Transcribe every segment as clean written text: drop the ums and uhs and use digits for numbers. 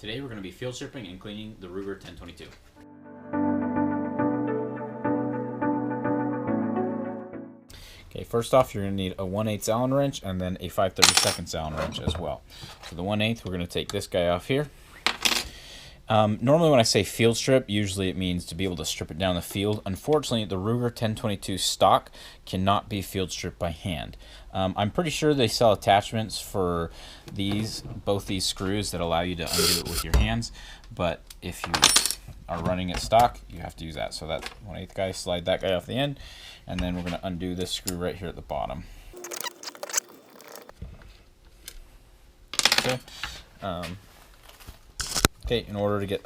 Today we're going to be field stripping and cleaning the Ruger 1022. Okay, first off you're going to need a 1/8 Allen wrench and then a 5/32 Allen wrench as well. So the 1/8, we're going to take this guy off here. Normally when I say field strip, usually it means to be able to strip it down the field. Unfortunately, the Ruger 1022 stock cannot be field stripped by hand. I'm pretty sure they sell attachments for both these screws that allow you to undo it with your hands, but if you are running it stock, you have to use that. So that 1/8 guy, slide that guy off the end, and then we're going to undo this screw right here at the bottom. Okay. Okay, in order to get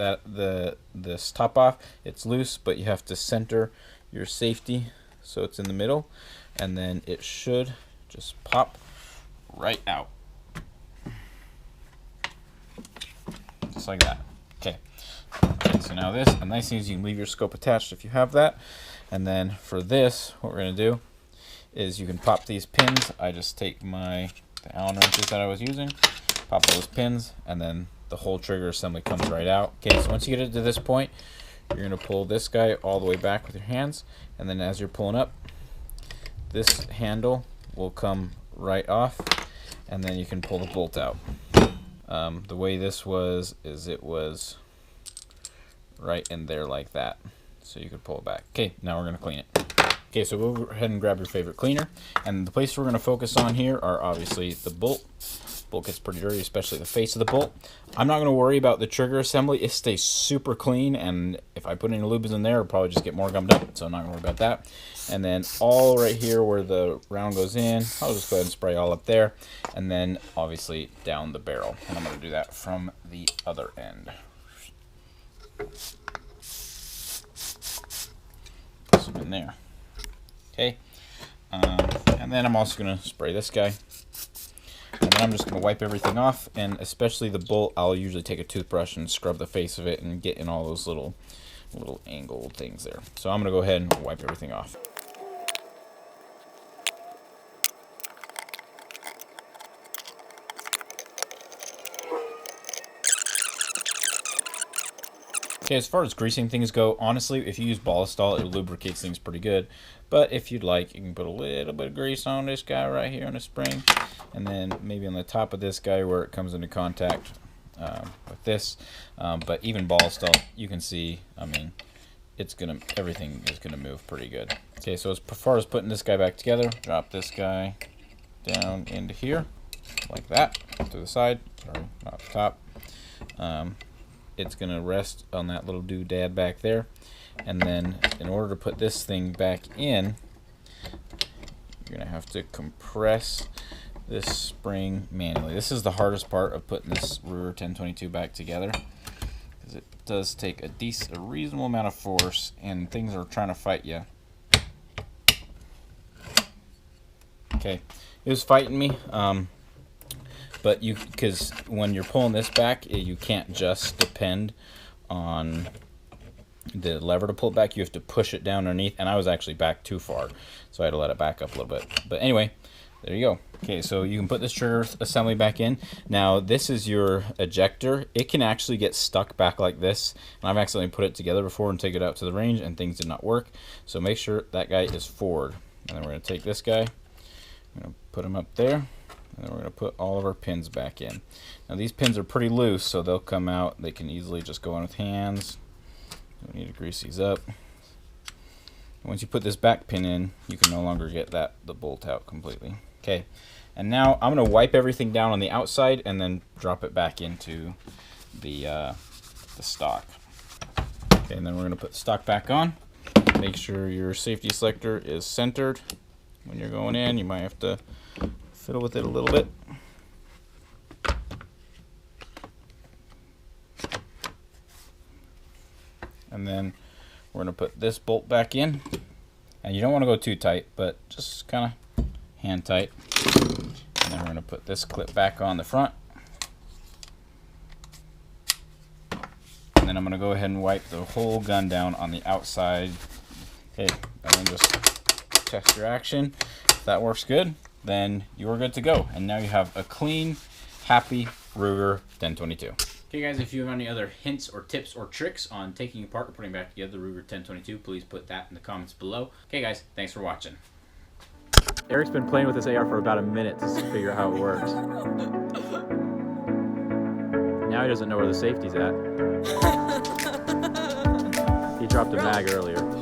this top off, it's loose, but you have to center your safety so it's in the middle, and then it should just pop right out. Just like that. Okay, so now this, a nice thing is you can leave your scope attached if you have that. And then for this, what we're going to do is you can pop these pins. I just take the Allen wrenches that I was using, pop those pins, and then the whole trigger assembly comes right out. Okay, so once you get it to this point, you're going to pull this guy all the way back with your hands, and then as you're pulling up, this handle will come right off, and then you can pull the bolt out. The way this was is it was right in there like that, so you could pull it back. Okay, now we're going to clean it. Okay, so go ahead and grab your favorite cleaner, and the place we're going to focus on here are obviously the bolt. Bolt gets pretty dirty, especially the face of the bolt. I'm not going to worry about the trigger assembly. It stays super clean, and if I put any lubes in there, it'll probably just get more gummed up, so I'm not going to worry about that. And then all right here where the round goes in, I'll just go ahead and spray all up there, and then obviously down the barrel. And I'm going to do that from the other end. Put some in there. Okay, and then I'm also going to spray this guy. And then I'm just going to wipe everything off, and especially the bolt, I'll usually take a toothbrush and scrub the face of it and get in all those little angled things there. So I'm going to go ahead and wipe everything off. Okay, as far as greasing things go, honestly, if you use Ballistol, it lubricates things pretty good. But if you'd like, you can put a little bit of grease on this guy right here on the spring, and then maybe on the top of this guy where it comes into contact with this. But even Ballistol, you can see, I mean, everything is gonna move pretty good. Okay, so as far as putting this guy back together, drop this guy down into here, like that, to the side. Sorry, not the top. It's going to rest on that little doodad back there, and then in order to put this thing back in, you're going to have to compress this spring manually. This is the hardest part of putting this Ruger 1022 back together, because it does take a reasonable amount of force, and things are trying to fight you. Okay, it was fighting me. But because when you're pulling this back, you can't just depend on the lever to pull it back. You have to push it down underneath, and I was actually back too far, so I had to let it back up a little bit. But anyway, there you go. Okay, so you can put this trigger assembly back in. Now, this is your ejector. It can actually get stuck back like this, and I've accidentally put it together before and take it out to the range, and things did not work. So make sure that guy is forward. And then we're going to take this guy, I'm going to put him up there. And then we're going to put all of our pins back in. Now these pins are pretty loose, so they'll come out. They can easily just go on with hands. Don't need to grease these up. Once you put this back pin in, you can no longer get the bolt out completely. Okay, and now I'm going to wipe everything down on the outside and then drop it back into the stock. Okay, and then we're going to put the stock back on. Make sure your safety selector is centered. When you're going in, you might have to fiddle with it a little bit. And then we're going to put this bolt back in. And you don't want to go too tight, but just kind of hand tight. And then we're going to put this clip back on the front. And then I'm going to go ahead and wipe the whole gun down on the outside. Okay, and then just test your action. If that works good, then you're good to go. And now you have a clean, happy Ruger 1022. Okay, guys, if you have any other hints or tips or tricks on taking apart or putting back together the Ruger 1022, please put that in the comments below. Okay, guys, thanks for watching. Eric's been playing with this AR for about a minute to figure out how it works. Now he doesn't know where the safety's at. He dropped a mag earlier.